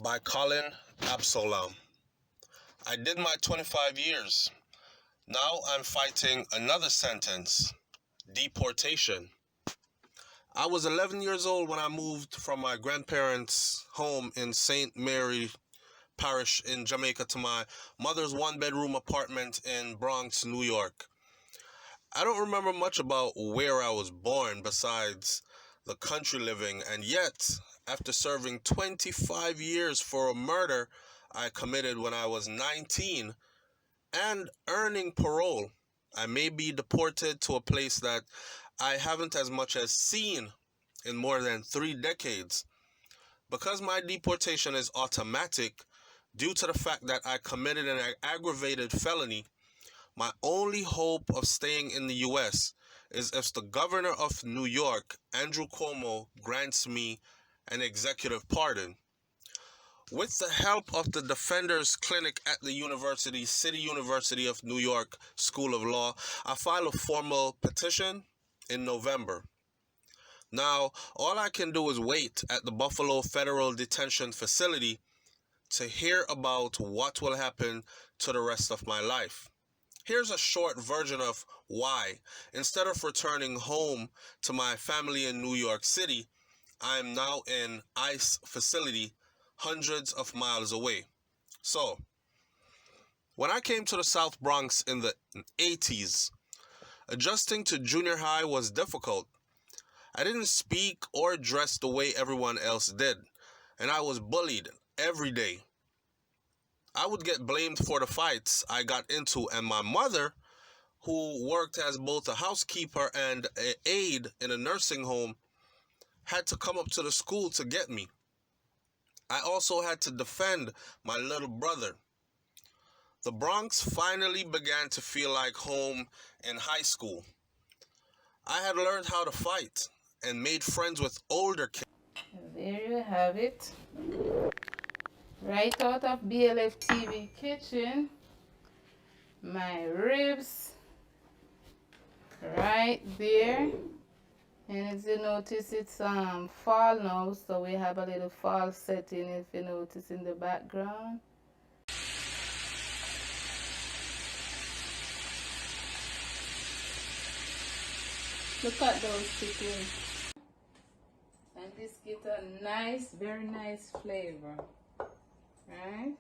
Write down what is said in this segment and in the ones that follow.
By Colin Absalom. I did my 25 years. Now I'm fighting another sentence, deportation. I was 11 years old when I moved from my grandparents' home in St. Mary Parish in Jamaica to my mother's one-bedroom apartment in Bronx, New York. I don't remember much about where I was born besides the country living, and yet, after serving 25 years for a murder I committed when I was 19 and earning parole, I may be deported to a place that I haven't as much as seen in more than 3 decades. Because my deportation is automatic, due to the fact that I committed an aggravated felony, my only hope of staying in the U.S. is if the governor of New York, Andrew Cuomo, grants me an executive pardon. With the help of the Defenders Clinic at the City University of New York School of Law, I filed a formal petition in November. Now, all I can do is wait at the Buffalo Federal Detention Facility to hear about what will happen to the rest of my life. Here's a short version of why, instead of returning home to my family in New York City, I am now in ICE facility hundreds of miles away. So, when I came to the South Bronx in the 80s, adjusting to junior high was difficult. I didn't speak or dress the way everyone else did, and I was bullied every day. I would get blamed for the fights I got into, and my mother, who worked as both a housekeeper and an aide in a nursing home, had to come up to the school to get me. I also had to defend my little brother. The Bronx finally began to feel like home in high school. I had learned how to fight and made friends with older kids. There you have it. Right out of BLF TV kitchen. My ribs right there. And as you notice, it's fall now, so we have a little fall setting if you notice in the background. Look at those pickles. And this gives a nice, very nice flavor. Right?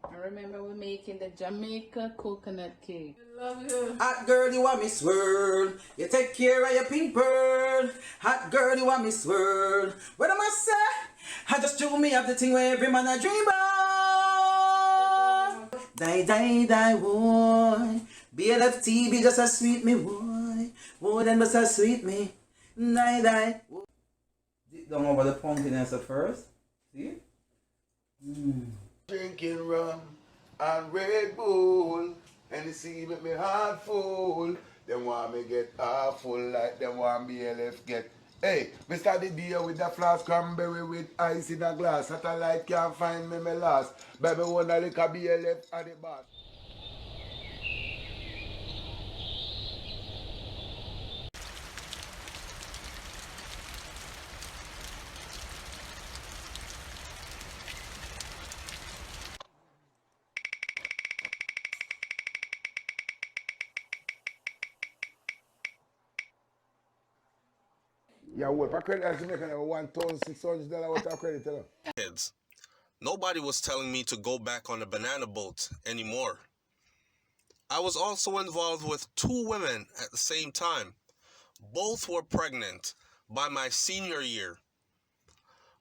And remember, we're making the Jamaica coconut cake. I love you. Hot girl, you want me swirl. You take care of your pink pearl. Hot girl, you want me swirl. What am I say? I just do me up the thing where every man a dream of. Die, die, die, boy. BLF TV just a sweet me, boy. Boy, then just a sweet me. Die, die. Dip down over the pumpkiness at first. See? Drinking rum and Red Bull, and you see make me heart full. Them want me get half full like them want BLF get. Hey, me start the day with the flask cranberry with ice in a glass. Satellite can't find me last. Baby wanna lick a BLF at the boss. Yeah, what? For credit, I should make $1,600 worth of credit, tell her. Kids. Nobody was telling me to go back on the banana boat anymore. I was also involved with 2 women at the same time. Both were pregnant by my senior year.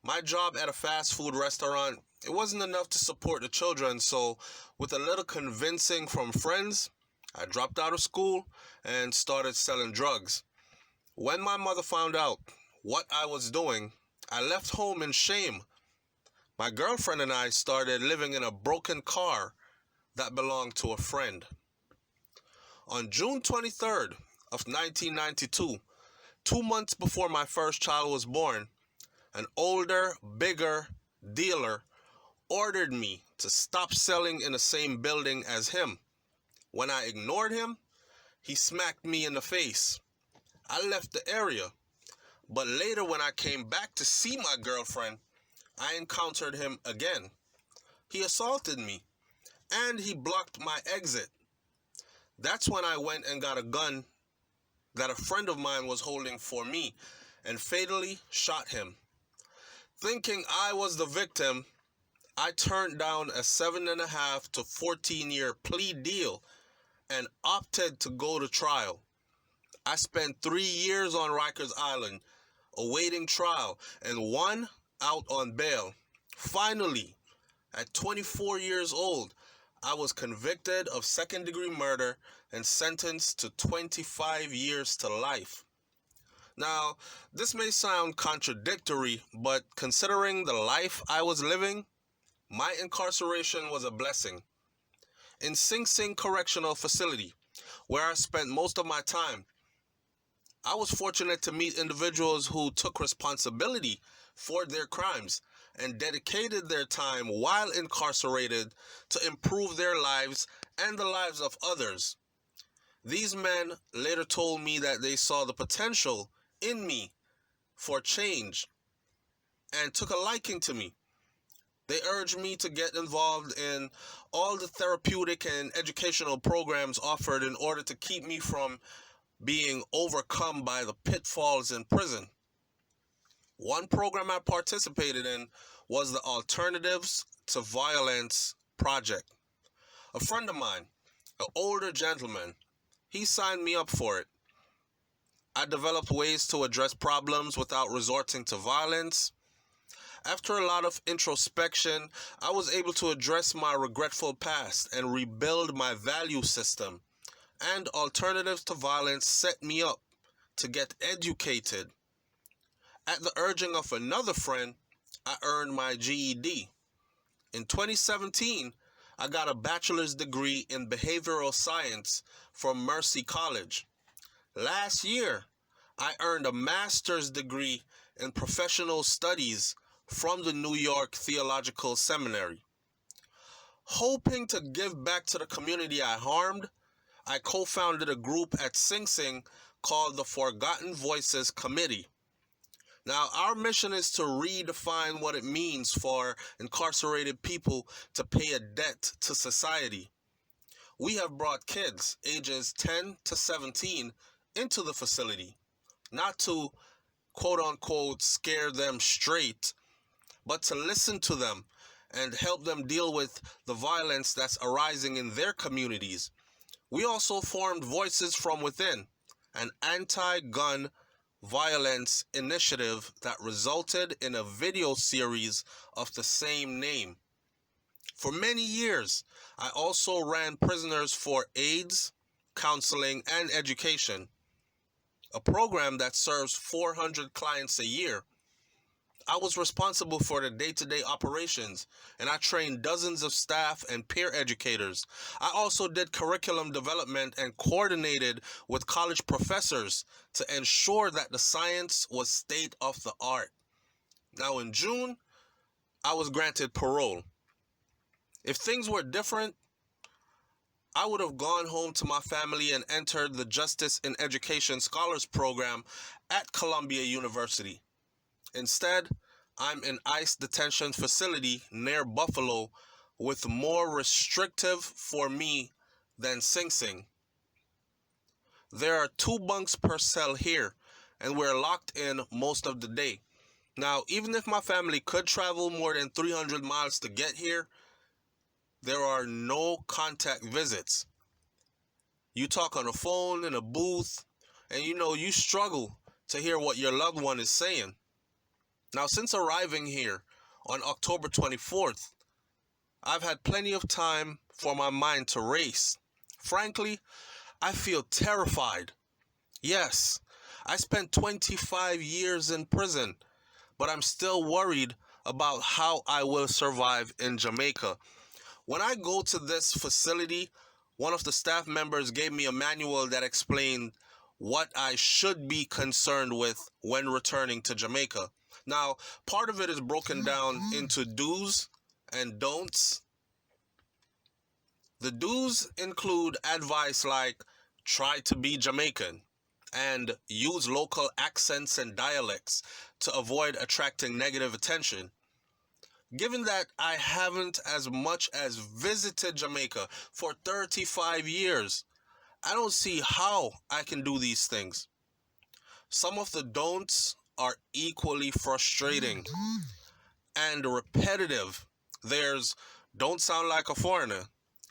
My job at a fast food restaurant, it wasn't enough to support the children, so with a little convincing from friends, I dropped out of school and started selling drugs. When my mother found out what I was doing, I left home in shame. My girlfriend and I started living in a broken car that belonged to a friend. On June 23rd of 1992, 2 months before my first child was born, an older, bigger dealer ordered me to stop selling in the same building as him. When I ignored him, he smacked me in the face. I left the area, but later when I came back to see my girlfriend, I encountered him again. He assaulted me, and he blocked my exit. That's when I went and got a gun that a friend of mine was holding for me and fatally shot him. Thinking I was the victim, I turned down a 7.5 to 14-year plea deal and opted to go to trial. I spent 3 years on Rikers Island awaiting trial and won out on bail. Finally, at 24 years old, I was convicted of second-degree murder and sentenced to 25 years to life. Now, this may sound contradictory, but considering the life I was living, my incarceration was a blessing. In Sing Sing Correctional Facility, where I spent most of my time, I was fortunate to meet individuals who took responsibility for their crimes and dedicated their time while incarcerated to improve their lives and the lives of others. These men later told me that they saw the potential in me for change and took a liking to me. They urged me to get involved in all the therapeutic and educational programs offered in order to keep me from being overcome by the pitfalls in prison. One program I participated in was the Alternatives to Violence Project. A friend of mine, an older gentleman, he signed me up for it. I developed ways to address problems without resorting to violence. After a lot of introspection, I was able to address my regretful past and rebuild my value system. And Alternatives to Violence set me up to get educated. At the urging of another friend, I earned my GED. In 2017, I got a bachelor's degree in behavioral science from Mercy College. Last year, I earned a master's degree in professional studies from the New York Theological Seminary. Hoping to give back to the community I harmed, I co-founded a group at Sing Sing called the Forgotten Voices Committee. Now, our mission is to redefine what it means for incarcerated people to pay a debt to society. We have brought kids ages 10 to 17 into the facility, not to quote-unquote scare them straight, but to listen to them and help them deal with the violence that's arising in their communities. We also formed Voices from Within, an anti-gun violence initiative that resulted in a video series of the same name. For many years, I also ran Prisoners for AIDS, Counseling, and Education, a program that serves 400 clients a year. I was responsible for the day-to-day operations, and I trained dozens of staff and peer educators. I also did curriculum development and coordinated with college professors to ensure that the science was state of the art. Now, in June, I was granted parole. If things were different, I would have gone home to my family and entered the Justice in Education Scholars Program at Columbia University. Instead, I'm in ICE detention facility near Buffalo with more restrictive for me than Sing Sing. There are 2 bunks per cell here, and we're locked in most of the day. Now, even if my family could travel more than 300 miles to get here, there are no contact visits. You talk on a phone in a booth, and you struggle to hear what your loved one is saying. Now, since arriving here on October 24th, I've had plenty of time for my mind to race. Frankly, I feel terrified. Yes, I spent 25 years in prison, but I'm still worried about how I will survive in Jamaica. When I go to this facility, one of the staff members gave me a manual that explained what I should be concerned with when returning to Jamaica. Now, part of it is broken down into do's and don'ts. The do's include advice like try to be Jamaican and use local accents and dialects to avoid attracting negative attention. Given that I haven't as much as visited Jamaica for 35 years, I don't see how I can do these things. Some of the don'ts are equally frustrating and repetitive. There's don't sound like a foreigner,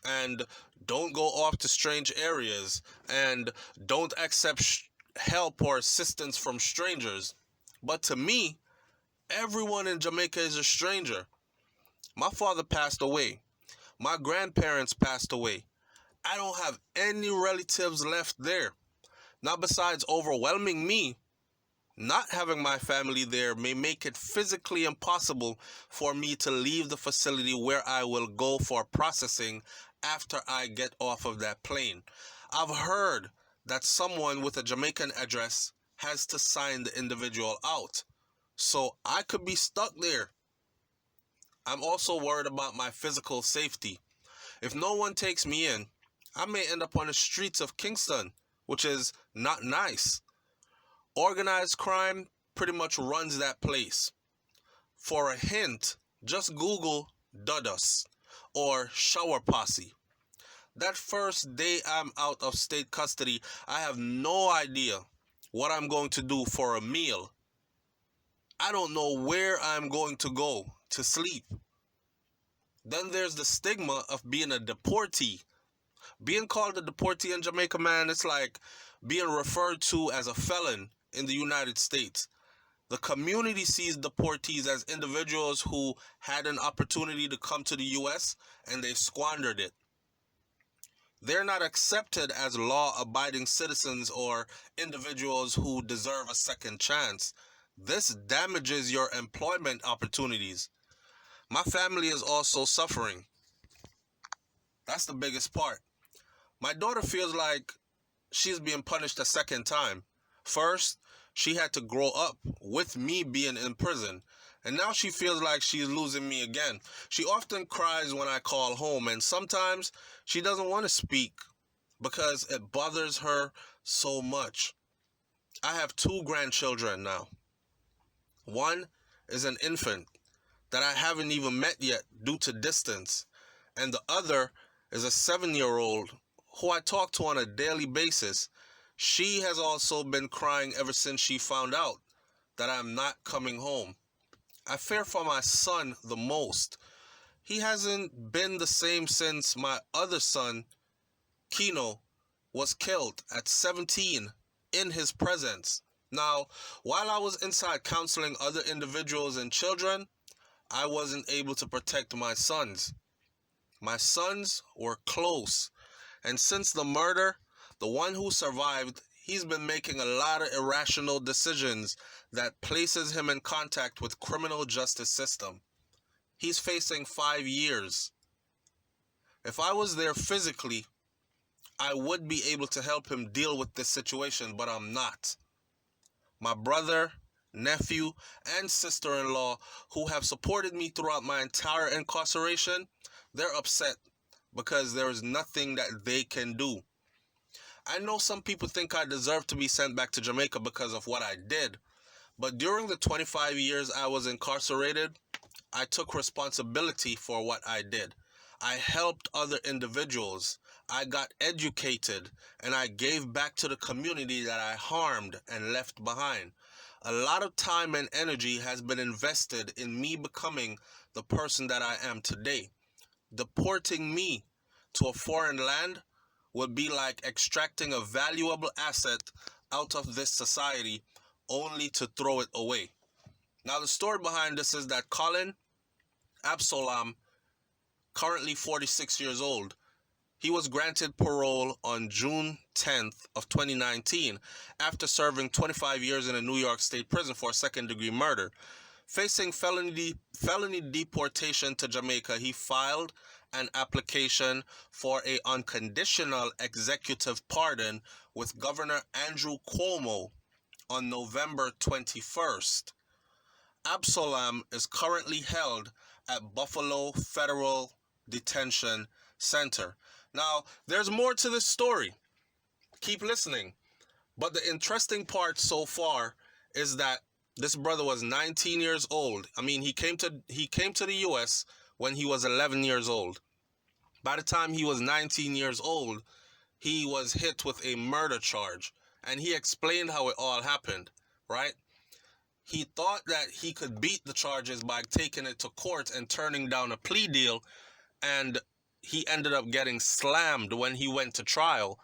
and don't go off to strange areas, and don't accept help or assistance from strangers. But to me, everyone in Jamaica is a stranger. My father passed away. My grandparents passed away. I don't have any relatives left there. Not besides overwhelming me, not having my family there may make it physically impossible for me to leave the facility where I will go for processing after I get off of that plane. I've heard that someone with a Jamaican address has to sign the individual out, so I could be stuck there. I'm also worried about my physical safety. If no one takes me in, I may end up on the streets of Kingston, which is not nice. Organized crime pretty much runs that place. For a hint, just Google Dudas or shower posse. That first day I'm out of state custody, I have no idea what I'm going to do for a meal. I don't know where I'm going to go to sleep. Then there's the stigma of being a deportee. Being called a deportee in Jamaica, man, it's like being referred to as a felon in the United States. The community sees deportees as individuals who had an opportunity to come to the U.S. and they squandered it. They're not accepted as law-abiding citizens or individuals who deserve a second chance. This damages your employment opportunities. My family is also suffering. That's the biggest part. My daughter feels like she's being punished a second time. First, she had to grow up with me being in prison, and now she feels like she's losing me again. She often cries when I call home, and sometimes she doesn't want to speak because it bothers her so much. I have 2 grandchildren now. One is an infant that I haven't even met yet due to distance, and the other is a 7-year-old who I talk to on a daily basis. She has also been crying ever since she found out that I'm not coming home. I fear for my son the most. He hasn't been the same since my other son, Kino, was killed at 17 in his presence. Now, while I was inside counseling other individuals and children, I wasn't able to protect my sons. My sons were close, and since the murder, the one who survived, he's been making a lot of irrational decisions that places him in contact with criminal justice system. He's facing 5 years. If I was there physically, I would be able to help him deal with this situation, but I'm not. My brother, nephew, and sister-in-law, who have supported me throughout my entire incarceration, they're upset because there is nothing that they can do. I know some people think I deserve to be sent back to Jamaica because of what I did, but during the 25 years I was incarcerated, I took responsibility for what I did. I helped other individuals. I got educated, and I gave back to the community that I harmed and left behind. A lot of time and energy has been invested in me becoming the person that I am today. Deporting me to a foreign land would be like extracting a valuable asset out of this society only to throw it away. Now, the story behind this is that Colin Absalom, currently 46 years old, he was granted parole on June 10th of 2019 after serving 25 years in a New York State prison for second-degree murder. Facing felony deportation to Jamaica, he filed an application for an unconditional executive pardon with Governor Andrew Cuomo on November 21st. Absalom is currently held at Buffalo Federal Detention Center. Now, there's more to this story. Keep listening. But the interesting part so far is that This brother was 19 years old. I mean, he came to the US when he was 11 years old. By the time he was 19 years old, he was hit with a murder charge, and he explained how it all happened, right? He thought that he could beat the charges by taking it to court and turning down a plea deal, and he ended up getting slammed when he went to trial.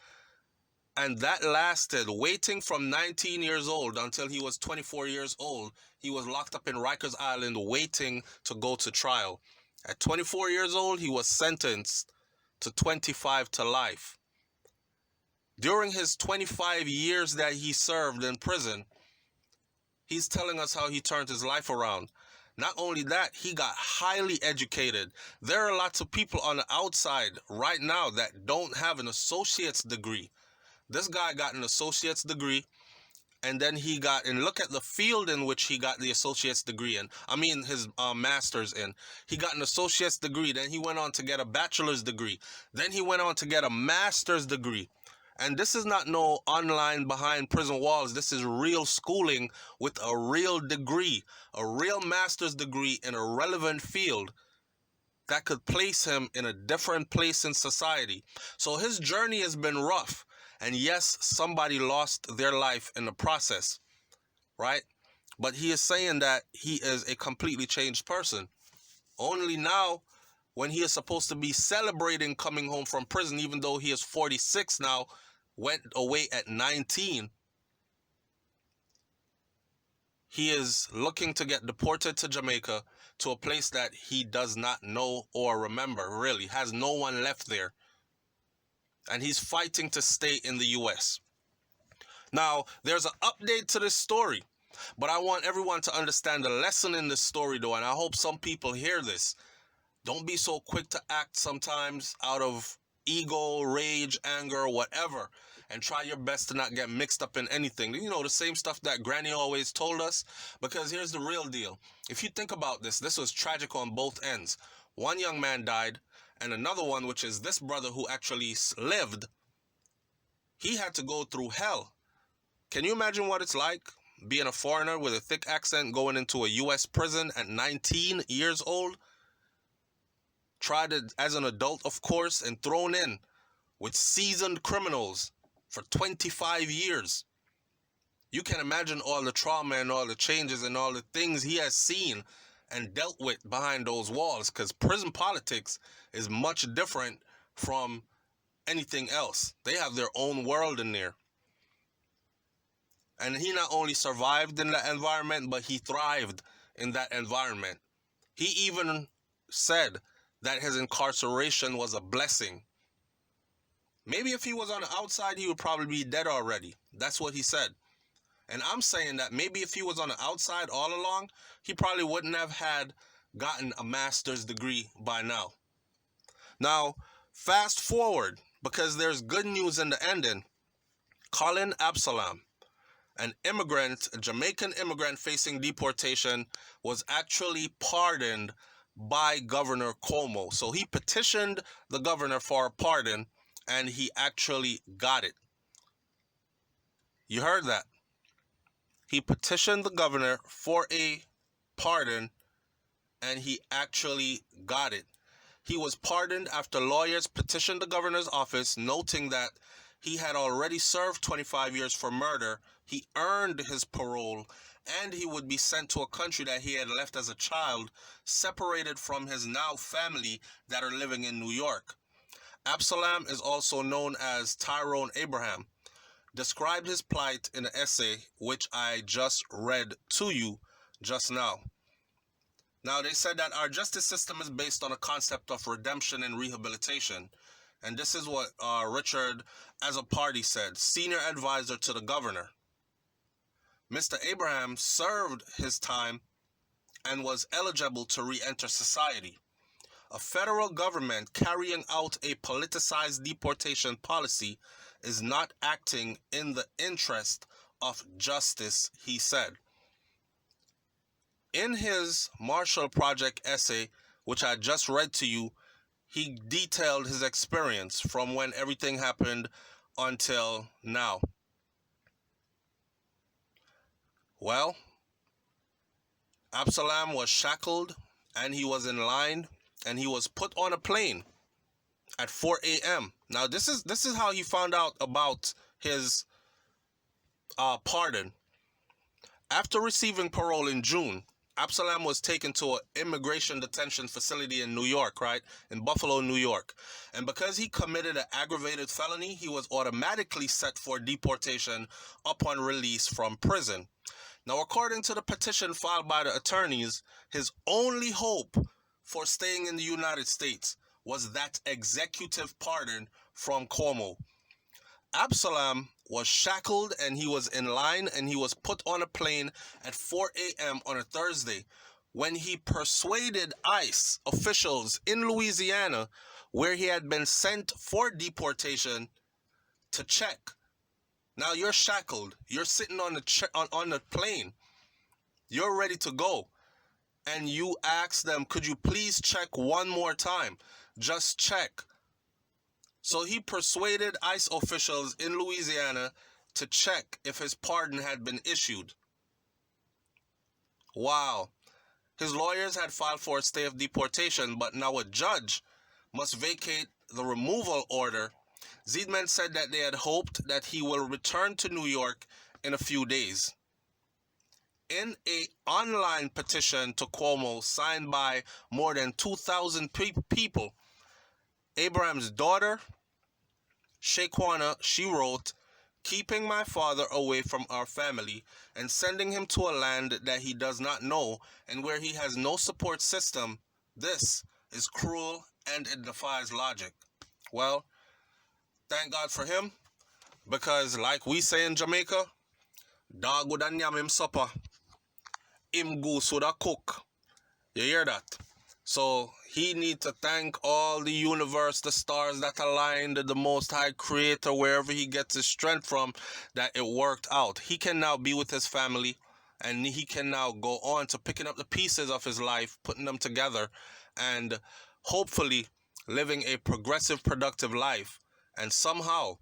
And that lasted, waiting from 19 years old until he was 24 years old. He was locked up in Rikers Island waiting to go to trial. At 24 years old, he was sentenced to 25 to life. During his 25 years that he served in prison, he's telling us how he turned his life around. Not only that, he got highly educated. There are lots of people on the outside right now that don't have an associate's degree. This guy got an associate's degree, and then he got, and look at the field in which he got the associate's degree in. I mean, his master's in. He got an associate's degree, then he went on to get a bachelor's degree. Then he went on to get a master's degree. And this is not no online behind prison walls. This is real schooling with a real degree, a real master's degree in a relevant field that could place him in a different place in society. So his journey has been rough. And yes, somebody lost their life in the process, right? But he is saying that he is a completely changed person. Only now, when he is supposed to be celebrating coming home from prison, even though he is 46 now, went away at 19, he is looking to get deported to Jamaica, to a place that he does not know or remember, really, has no one left there. And he's fighting to stay in the US. Now, there's an update to this story, but I want everyone to understand the lesson in this story, though, and I hope some people hear this. Don't be so quick to act sometimes out of ego, rage, anger, whatever, and try your best to not get mixed up in anything. You know, the same stuff that Granny always told us, because here's the real deal. If you think about this, this was tragic on both ends. One young man died, and another one, which is this brother who actually lived, he had to go through hell. Can you imagine what it's like being a foreigner with a thick accent going into a US prison at 19 years old? Tried it as an adult, of course, and thrown in with seasoned criminals for 25 years. You can imagine all the trauma and all the changes and all the things he has seen and dealt with behind those walls, because prison politics is much different from anything else. They have their own world in there. And he not only survived in that environment, but he thrived in that environment. He even said that his incarceration was a blessing. Maybe if he was on the outside, he would probably be dead already. That's what he said. And I'm saying that maybe if he was on the outside all along, he probably wouldn't have had gotten a master's degree by now. Now, fast forward, because there's good news in the ending. Colin Absalom, an immigrant, a Jamaican immigrant facing deportation, was actually pardoned by Governor Cuomo. So he petitioned the governor for a pardon, and he actually got it. You heard that. He petitioned the governor for a pardon, and he actually got it. He was pardoned after lawyers petitioned the governor's office, noting that he had already served 25 years for murder. He earned his parole, and he would be sent to a country that he had left as a child, separated from his now family that are living in New York. Absalom is also known as Tyrone Abraham. Described his plight in an essay which I just read to you just now. Now, they said that our justice system is based on a concept of redemption and rehabilitation. And this is what Richard, as a party, said, senior advisor to the governor. Mr. Abraham served his time and was eligible to re-enter society. A federal government carrying out a politicized deportation policy is not acting in the interest of justice, he said. In his Marshall Project essay, which I just read to you, he detailed his experience from when everything happened until now. Well, Absalam was shackled and he was in line and he was put on a plane at 4 a.m. Now this is how he found out about his pardon. After receiving parole in June, Absalam was taken to an immigration detention facility in New York, right? In Buffalo, New York. And because he committed an aggravated felony, he was automatically set for deportation upon release from prison. Now, according to the petition filed by the attorneys, his only hope for staying in the United States was that executive pardon from Cuomo. Absalam was shackled and he was in line and he was put on a plane at 4 a.m. on a Thursday when he persuaded ICE officials in Louisiana, where he had been sent for deportation, to check. Now you're shackled, you're sitting on the plane, you're ready to go, and you ask them, could you please check one more time? Just check. So he persuaded ICE officials in Louisiana to check if his pardon had been issued. Wow. His lawyers had filed for a stay of deportation, but now a judge must vacate the removal order. Zeidman said that they had hoped that he will return to New York in a few days. In an online petition to Cuomo signed by more than 2,000 people, Abraham's daughter, Shaquana, she wrote, keeping my father away from our family and sending him to a land that he does not know and where he has no support system, this is cruel and it defies logic. Well, thank God for him, because like we say in Jamaica, dog would nyam him supper, him goose would cook. You hear that? So he need to thank all the universe, the stars that aligned, the Most High Creator, wherever he gets his strength from, that it worked out. He can now be with his family, and he can now go on to picking up the pieces of his life, putting them together, and hopefully living a progressive, productive life, and somehow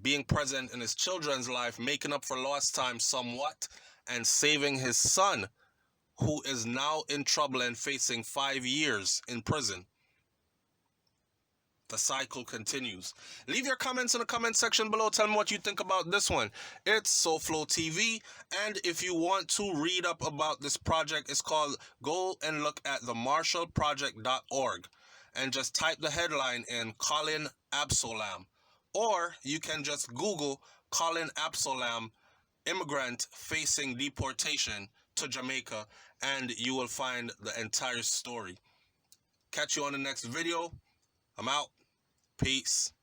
being present in his children's life, making up for lost time somewhat, and saving his son, who is now in trouble and facing 5 years in prison. The cycle continues. Leave your comments in the comment section below. Tell me what you think about this one. It's SoFlo TV, and if you want to read up about this project, it's called, go and look at themarshallproject.org and just type the headline in Colin Absalam, or you can just Google Colin Absalam immigrant facing deportation to Jamaica, and you will find the entire story. Catch you on the next video. I'm out. Peace.